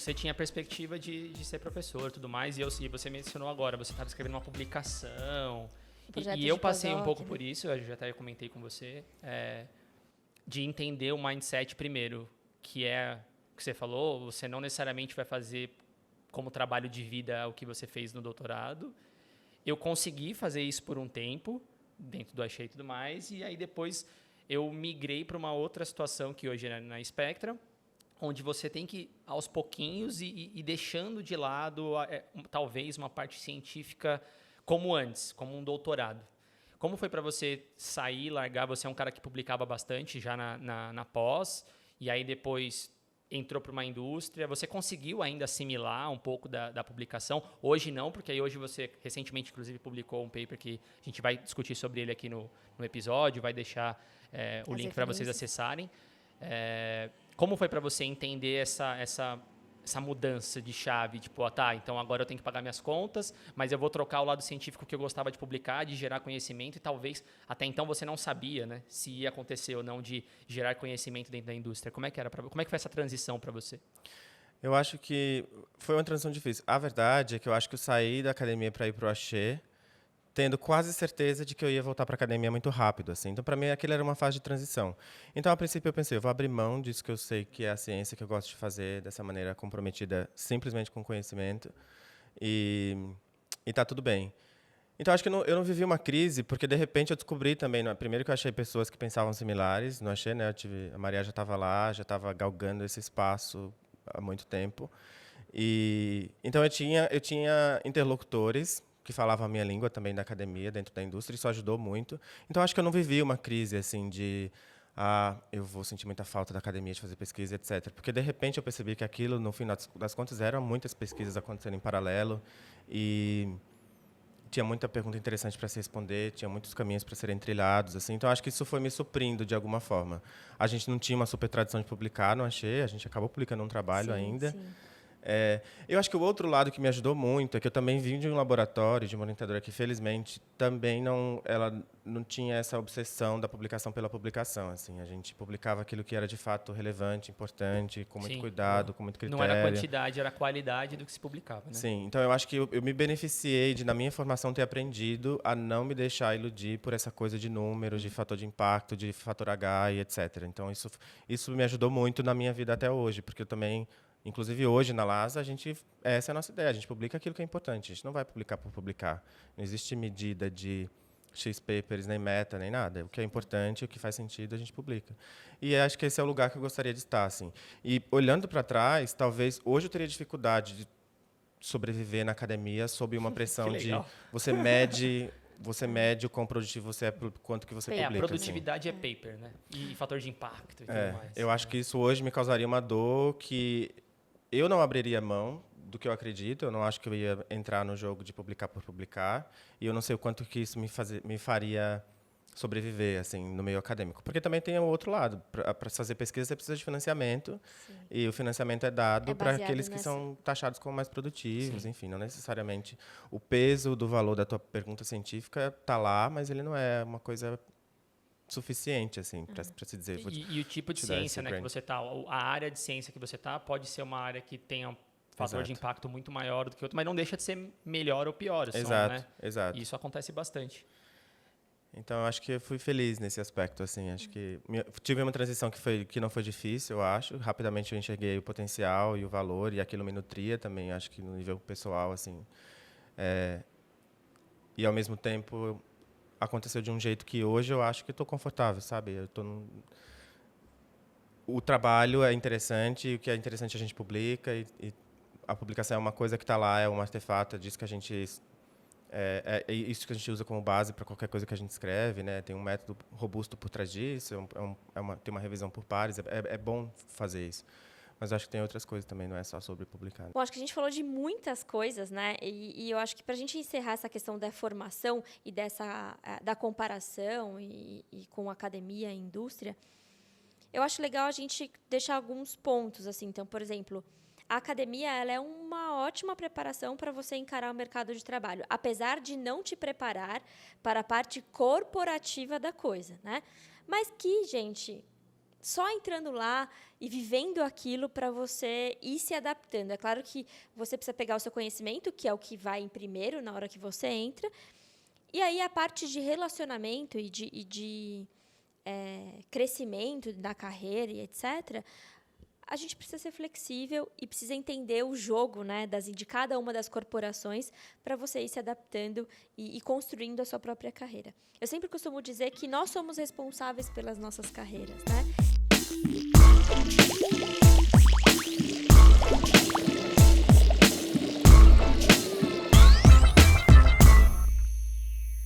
você tinha a perspectiva de ser professor e tudo mais, e você mencionou agora, você estava escrevendo uma publicação, Projeto e eu de passei um pouco pós-doc, por né? isso, eu já até comentei com você, de entender o mindset primeiro, que é o que você falou, você não necessariamente vai fazer como trabalho de vida o que você fez no doutorado. Eu consegui fazer isso por um tempo, dentro do Achei e tudo mais, e aí depois eu migrei para uma outra situação que hoje é na Spectra, onde você tem que, aos pouquinhos, ir deixando de lado, talvez, uma parte científica como antes, como um doutorado. Como foi para você sair, largar? Você é um cara que publicava bastante já na pós, e aí depois entrou para uma indústria. Você conseguiu ainda assimilar um pouco da publicação? Hoje não, porque aí hoje você, recentemente, inclusive, publicou um paper que a gente vai discutir sobre ele aqui no episódio, vai deixar o As link para vocês referências. acessarem. Como foi para você entender essa mudança de chave? Tipo, tá, então agora eu tenho que pagar minhas contas, mas eu vou trocar o lado científico que eu gostava de publicar, de gerar conhecimento, e talvez até então você não sabia, né, se ia acontecer ou não de gerar conhecimento dentro da indústria. Como é que como é que foi essa transição para você? Eu acho que foi uma transição difícil. A verdade é que eu acho que eu saí da academia para ir para o Axê, tendo quase certeza de que eu ia voltar para a academia muito rápido, assim. Então, para mim, aquilo era uma fase de transição. Então, a princípio, eu pensei, eu vou abrir mão disso que eu sei que é a ciência que eu gosto de fazer, dessa maneira comprometida simplesmente com conhecimento, e tá tudo bem. Então, acho que eu não vivi uma crise, porque, de repente, eu descobri também, primeiro que eu achei pessoas que pensavam similares, não achei, né? A Maria já estava lá, já estava galgando esse espaço há muito tempo. E então eu tinha interlocutores que falavam a minha língua também da academia, dentro da indústria, isso ajudou muito. Então acho que eu não vivi uma crise assim de eu vou sentir muita falta da academia de fazer pesquisa, etc. Porque de repente eu percebi que aquilo, no fim das contas, eram muitas pesquisas acontecendo em paralelo e tinha muita pergunta interessante para se responder, tinha muitos caminhos para serem trilhados, assim. Então acho que isso foi me suprindo de alguma forma. A gente não tinha uma super tradição de publicar, não achei, a gente acabou publicando um trabalho Sim, ainda. sim. Eu acho que o outro lado que me ajudou muito é que eu também vim de um laboratório, de uma orientadora que, felizmente, também ela não tinha essa obsessão da publicação pela publicação. Assim, a gente publicava aquilo que era de fato relevante, importante, com muito Sim, cuidado, com muito critério. não era a quantidade, era a qualidade do que se publicava, né? Sim, então eu acho que eu me beneficiei de, na minha formação, ter aprendido a não me deixar iludir por essa coisa de números, de fator de impacto, de fator H e etc. Então isso me ajudou muito na minha vida até hoje, porque eu também, inclusive hoje na LASA, essa é a nossa ideia, a gente publica aquilo que é importante, a gente não vai publicar por publicar. Não existe medida de X papers, nem meta, nem nada. O que é importante, o que faz sentido, a gente publica. E acho que esse é o lugar que eu gostaria de estar, assim. E olhando para trás, talvez hoje eu teria dificuldade de sobreviver na academia sob uma pressão Que de legal. você mede o quão produtivo você é por quanto que você A publica. Assim. produtividade é paper, né? E fator de impacto e tudo mais. Eu acho que isso hoje me causaria uma dor que eu não abriria mão do que eu acredito. Eu não acho que eu ia entrar no jogo de publicar por publicar. E eu não sei o quanto que isso me faria sobreviver assim no meio acadêmico. Porque também tem o outro lado. Para fazer pesquisa, você precisa de financiamento. Sim. E o financiamento é dado para aqueles que são taxados como mais produtivos. Sim. Enfim, não necessariamente o peso do valor da tua pergunta científica está lá, mas ele não é uma coisa suficiente assim para se dizer. E o tipo de ciência, né, que você tá, a área de ciência que você tá pode ser uma área que tenha um fator de impacto muito maior do que outro, mas não deixa de ser melhor ou pior, exato, né? Exato. E isso acontece bastante. Então, acho que eu fui feliz nesse aspecto, assim. Acho que tive uma transição que não foi difícil, eu acho. Rapidamente eu enxerguei o potencial e o valor, e aquilo me nutria também, acho que no nível pessoal, assim. E, ao mesmo tempo, aconteceu de um jeito que hoje eu acho que estou confortável, sabe? O trabalho é interessante, o que é interessante a gente publica, e a publicação é uma coisa que está lá, é um artefato, é disso que a gente... É isso que a gente usa como base para qualquer coisa que a gente escreve, né? Tem um método robusto por trás disso, tem uma revisão por pares, é bom fazer isso. Mas acho que tem outras coisas também, não é só sobre publicar. Bom, acho que a gente falou de muitas coisas, né? E eu acho que para a gente encerrar essa questão da formação e da comparação e com academia e indústria, eu acho legal a gente deixar alguns pontos, assim. Então, por exemplo, a academia ela é uma ótima preparação para você encarar o mercado de trabalho, apesar de não te preparar para a parte corporativa da coisa, né? Mas que, gente, só entrando lá e vivendo aquilo para você ir se adaptando. É claro que você precisa pegar o seu conhecimento, que é o que vai em primeiro na hora que você entra, e aí a parte de relacionamento e de crescimento da carreira e etc., a gente precisa ser flexível e precisa entender o jogo, né, de cada uma das corporações para você ir se adaptando e construindo a sua própria carreira. Eu sempre costumo dizer que nós somos responsáveis pelas nossas carreiras, né?